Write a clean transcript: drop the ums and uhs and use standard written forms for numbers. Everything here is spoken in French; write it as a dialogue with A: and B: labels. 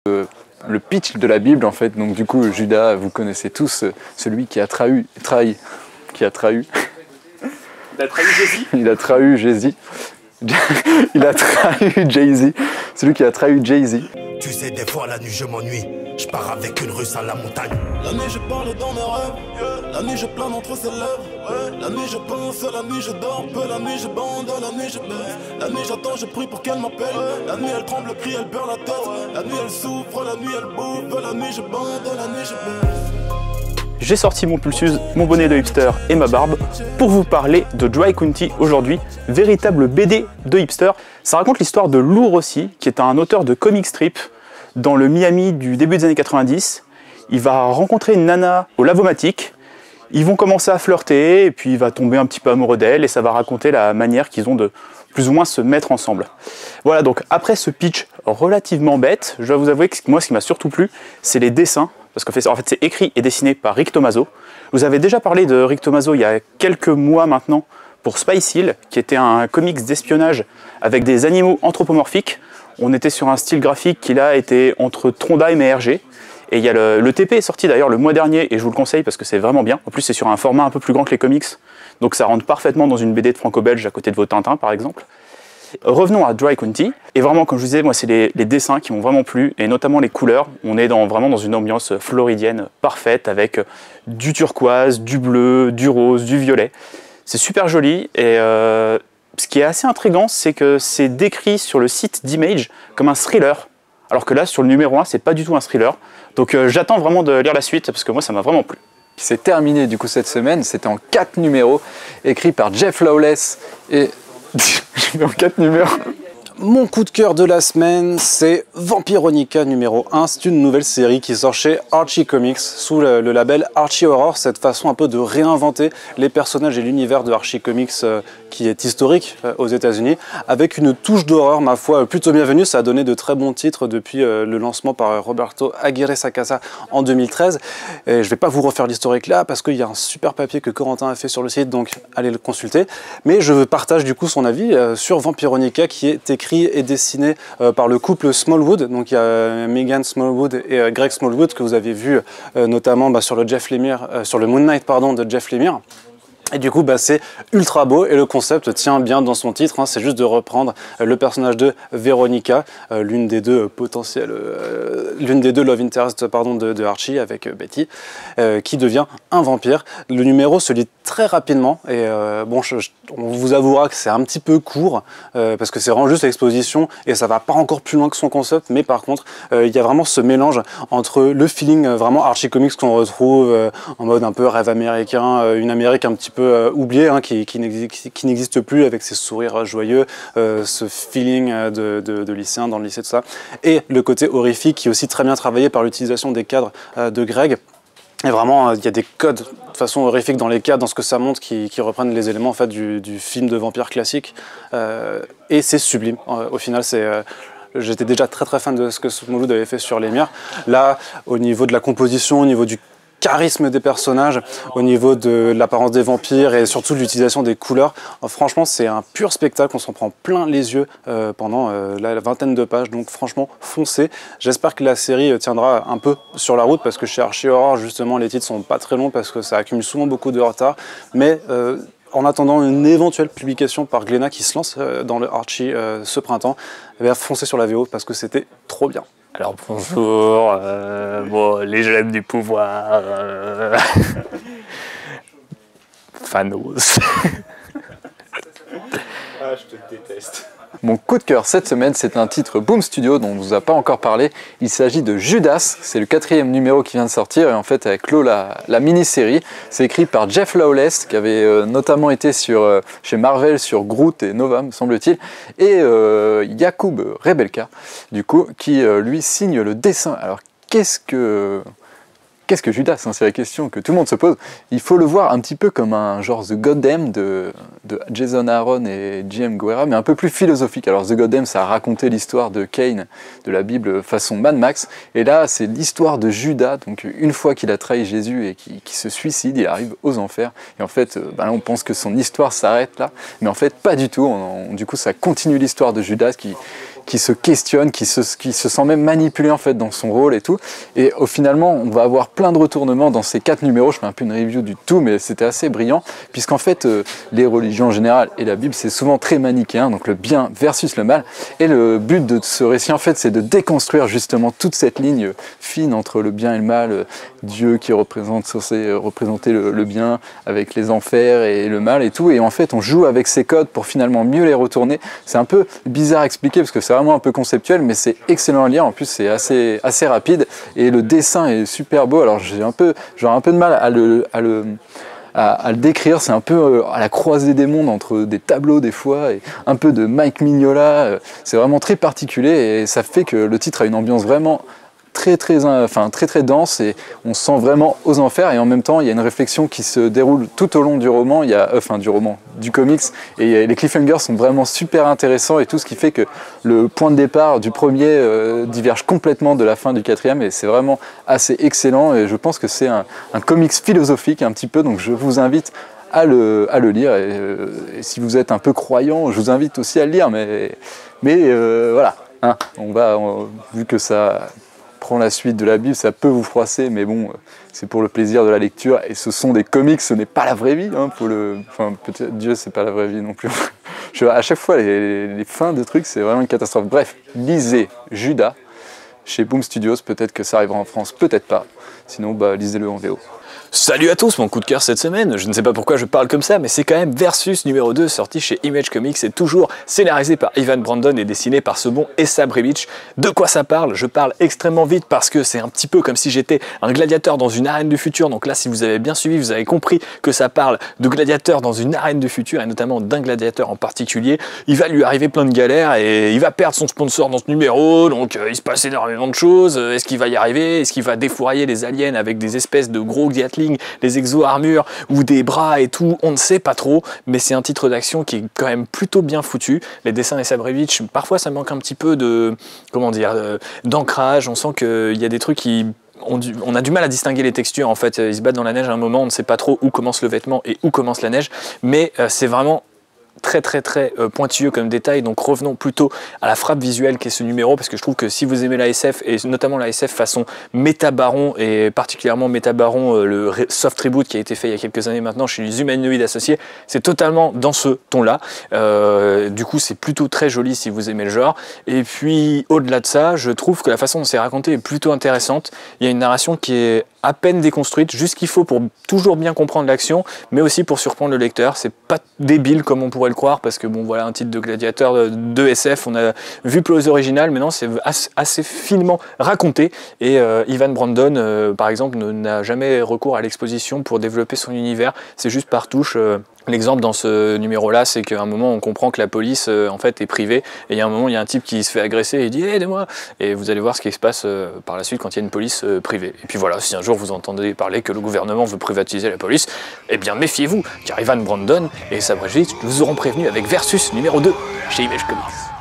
A: le pitch de la Bible en fait. Donc du coup, Judas, vous connaissez tous celui qui a trahi. Il a trahi Jésus. Il a trahi Jésus. Il a trahi Jay-Z. Celui qui a trahi Jay-Z.
B: Tu sais, des fois la nuit je m'ennuie. Je pars avec une russe à la montagne. La nuit je parle dans mes rêves. La nuit je plane entre ses lèvres. La nuit je pense, la nuit je dors peu. La nuit je bande, la nuit je baisse. La nuit j'attends, je prie pour qu'elle m'appelle. La nuit elle tremble, crie, elle perd la tête. La nuit elle souffre, la nuit elle bouffe. La nuit je bande, la nuit je baisse.
C: J'ai sorti mon pulsus, mon bonnet de hipster et ma barbe pour vous parler de Dry County aujourd'hui, véritable BD de hipster. Ça raconte l'histoire de Lou Rossi, qui est un auteur de comic strip dans le Miami du début des années 90. Il va rencontrer une nana au Lavomatic, ils vont commencer à flirter et puis il va tomber un petit peu amoureux d'elle et ça va raconter la manière qu'ils ont de plus ou moins se mettre ensemble. Voilà, donc après ce pitch relativement bête, je dois vous avouer que moi ce qui m'a surtout plu, c'est les dessins. Parce qu'en fait c'est écrit et dessiné par Rick Tomaso. Je vous avais déjà parlé de Rick Tomaso il y a quelques mois maintenant pour Spice Hill, qui était un comics d'espionnage avec des animaux anthropomorphiques. On était sur un style graphique qui là était entre Trondheim et Hergé. Et il y a le TP est sorti d'ailleurs le mois dernier et je vous le conseille parce que c'est vraiment bien. En plus c'est sur un format un peu plus grand que les comics. Donc ça rentre parfaitement dans une BD de franco-belge à côté de vos Tintins par exemple. Revenons à Dry County, et vraiment comme je vous disais, moi c'est les dessins qui m'ont vraiment plu, et notamment les couleurs. On est vraiment dans une ambiance floridienne parfaite, avec du turquoise, du bleu, du rose, du violet. C'est super joli, et ce qui est assez intriguant, c'est que c'est décrit sur le site d'Image comme un thriller, alors que là sur le numéro 1, c'est pas du tout un thriller. Donc j'attends vraiment de lire la suite, parce que moi ça m'a vraiment plu.
A: C'est terminé du coup cette semaine, c'était en 4 numéros, écrit par Jeff Lawless et... en 4 numéros.
D: Mon coup de cœur de la semaine, c'est Vampironica numéro 1. C'est une nouvelle série qui sort chez Archie Comics sous le label Archie Horror. Cette façon un peu de réinventer les personnages et l'univers de Archie Comics qui est historique aux États-Unis, avec une touche d'horreur, ma foi, plutôt bienvenue. Ça a donné de très bons titres depuis le lancement par Roberto Aguirre Sacasa en 2013. Et je ne vais pas vous refaire l'historique là, parce qu'il y a un super papier que Corentin a fait sur le site, donc allez le consulter. Mais je partage du coup son avis sur Vampironica, qui est écrit et dessiné par le couple Smallwood. Donc il y a Megan Smallwood et Greg Smallwood que vous avez vu notamment sur le sur le Moon Knight pardon, de Jeff Lemire. Et du coup, c'est ultra beau et le concept tient bien dans son titre. C'est juste de reprendre le personnage de Veronica, l'une des deux potentielles, l'une des deux love interest de Archie avec Betty, qui devient un vampire. Le numéro se lit très rapidement et bon, on vous avouera que c'est un petit peu court parce que c'est vraiment juste l'exposition et ça va pas encore plus loin que son concept. Mais par contre, il y a vraiment ce mélange entre le feeling vraiment Archie Comics qu'on retrouve en mode un peu rêve américain, une Amérique un petit peu oublié, qui n'existe plus, avec ses sourires joyeux, ce feeling de lycéen dans le lycée, tout ça, et le côté horrifique qui est aussi très bien travaillé par l'utilisation des cadres de Greg. Et vraiment, il y a des codes de façon horrifique dans les cadres, dans ce que ça montre, qui reprennent les éléments en fait, du film de vampire classique, et c'est sublime. Au final, j'étais déjà très fan de ce que Smallwood avait fait sur Lemire. Là, au niveau de la composition, au niveau du charisme des personnages, au niveau de l'apparence des vampires et surtout de l'utilisation des couleurs. Franchement, c'est un pur spectacle, on s'en prend plein les yeux pendant la vingtaine de pages, donc franchement, foncez. J'espère que la série tiendra un peu sur la route parce que chez Archie Horror, justement, les titres sont pas très longs parce que ça accumule souvent beaucoup de retard, mais en attendant une éventuelle publication par Glénat qui se lance dans le Archie ce printemps, foncez sur la VO parce que c'était trop bien.
C: Alors bonjour, bon, les gemmes du pouvoir, Thanos.
D: Ah, je te déteste.
A: Mon coup de cœur cette semaine, c'est un titre Boom Studio dont on ne vous a pas encore parlé. Il s'agit de Judas, c'est le 4e numéro qui vient de sortir et en fait elle clôt la mini-série. C'est écrit par Jeff Lawless qui avait notamment été chez Marvel sur Groot et Nova, me semble-t-il, et Yacoub Rebelka, du coup, qui lui signe le dessin. Alors qu'est-ce que Judas, c'est la question que tout le monde se pose. Il faut le voir un petit peu comme un genre The Goddamn de Jason Aaron et J.M. Guerra, mais un peu plus philosophique. Alors The Goddamn, ça a raconté l'histoire de Cain, de la Bible façon Mad Max, et là c'est l'histoire de Judas, donc une fois qu'il a trahi Jésus et qui se suicide, il arrive aux enfers, et en fait là, on pense que son histoire s'arrête là, mais en fait pas du tout. Du coup ça continue l'histoire de Judas qui qui se questionne, qui se sent même manipulé en fait dans son rôle et tout. Et finalement, on va avoir plein de retournements dans ces 4 numéros. Je fais un peu une review du tout, mais c'était assez brillant, puisqu'en fait, les religions en général et la Bible, c'est souvent très manichéen, donc le bien versus le mal. Et le but de ce récit, en fait, c'est de déconstruire justement toute cette ligne fine entre le bien et le mal, Dieu qui censé représenter le bien avec les enfers et le mal et tout. Et en fait, on joue avec ces codes pour finalement mieux les retourner. C'est un peu bizarre à expliquer parce que c'est vraiment un peu conceptuel, mais c'est excellent à lire. En plus, c'est assez rapide et le dessin est super beau. Alors, j'aurais un peu de mal à le décrire. C'est un peu à la croisée des mondes entre des tableaux des fois et un peu de Mike Mignola. C'est vraiment très particulier et ça fait que le titre a une ambiance vraiment très dense et on se sent vraiment aux enfers, et en même temps il y a une réflexion qui se déroule tout au long du roman, du comics, et les cliffhangers sont vraiment super intéressants et tout, ce qui fait que le point de départ du premier diverge complètement de la fin du 4e, et c'est vraiment assez excellent, et je pense que c'est un comics philosophique un petit peu, donc je vous invite à le lire, et si vous êtes un peu croyant, je vous invite aussi à le lire, mais voilà, hein, vu que ça prend la suite de la Bible, ça peut vous froisser, mais bon, c'est pour le plaisir de la lecture, et ce sont des comics, ce n'est pas la vraie vie, hein, peut-être Dieu, c'est pas la vraie vie non plus. À chaque fois, les fins de trucs, c'est vraiment une catastrophe. Bref, lisez Judas chez Boom Studios, peut-être que ça arrivera en France, peut-être pas, sinon lisez-le en VO.
E: Salut à tous, mon coup de cœur cette semaine, je ne sais pas pourquoi je parle comme ça, mais c'est quand même Versus numéro 2 sorti chez Image Comics et toujours scénarisé par Ivan Brandon et dessiné par ce bon Esa Brebic. De quoi ça parle? Je parle extrêmement vite parce que c'est un petit peu comme si j'étais un gladiateur dans une arène du futur, donc là si vous avez bien suivi, vous avez compris que ça parle de gladiateurs dans une arène du futur et notamment d'un gladiateur en particulier. Il va lui arriver plein de galères et il va perdre son sponsor dans ce numéro, donc il se passe énormément de choses. Est-ce qu'il va y arriver? Est-ce qu'il va défourailler les aliens avec des espèces de gros Gatling, des exo-armures ou des bras et tout, on ne sait pas trop, mais c'est un titre d'action qui est quand même plutôt bien foutu. Les dessins d'Esa Brebic, parfois ça manque un petit peu de, d'ancrage, on sent qu'il y a des trucs qui... On a du mal à distinguer les textures, en fait, ils se battent dans la neige à un moment, on ne sait pas trop où commence le vêtement et où commence la neige, mais c'est vraiment très pointilleux comme détail, donc revenons plutôt à la frappe visuelle qu'est ce numéro, parce que je trouve que si vous aimez la SF, et notamment la SF façon Métabaron, et particulièrement Métabaron, le soft reboot qui a été fait il y a quelques années maintenant chez les Humanoïdes Associés, c'est totalement dans ce ton-là. Du coup, c'est plutôt très joli si vous aimez le genre. Et puis, au-delà de ça, je trouve que la façon dont c'est raconté est plutôt intéressante. Il y a une narration qui est à peine déconstruite, juste ce qu'il faut pour toujours bien comprendre l'action, mais aussi pour surprendre le lecteur. C'est pas débile comme on pourrait le croire, parce que bon voilà, un titre de gladiateur de SF, on a vu plus original, mais non, c'est assez finement raconté, et Ivan Brandon par exemple n'a jamais recours à l'exposition pour développer son univers, c'est juste par touche. L'exemple dans ce numéro-là, c'est qu'à un moment, on comprend que la police, en fait, est privée. Et il y a un moment, il y a un type qui se fait agresser et il dit « Aidez-moi !» Et vous allez voir ce qui se passe par la suite quand il y a une police privée. Et puis voilà, si un jour vous entendez parler que le gouvernement veut privatiser la police, eh bien méfiez-vous, car Ivan Brandon et Esa Brebic nous auront prévenus avec Versus numéro 2 chez Image Comics.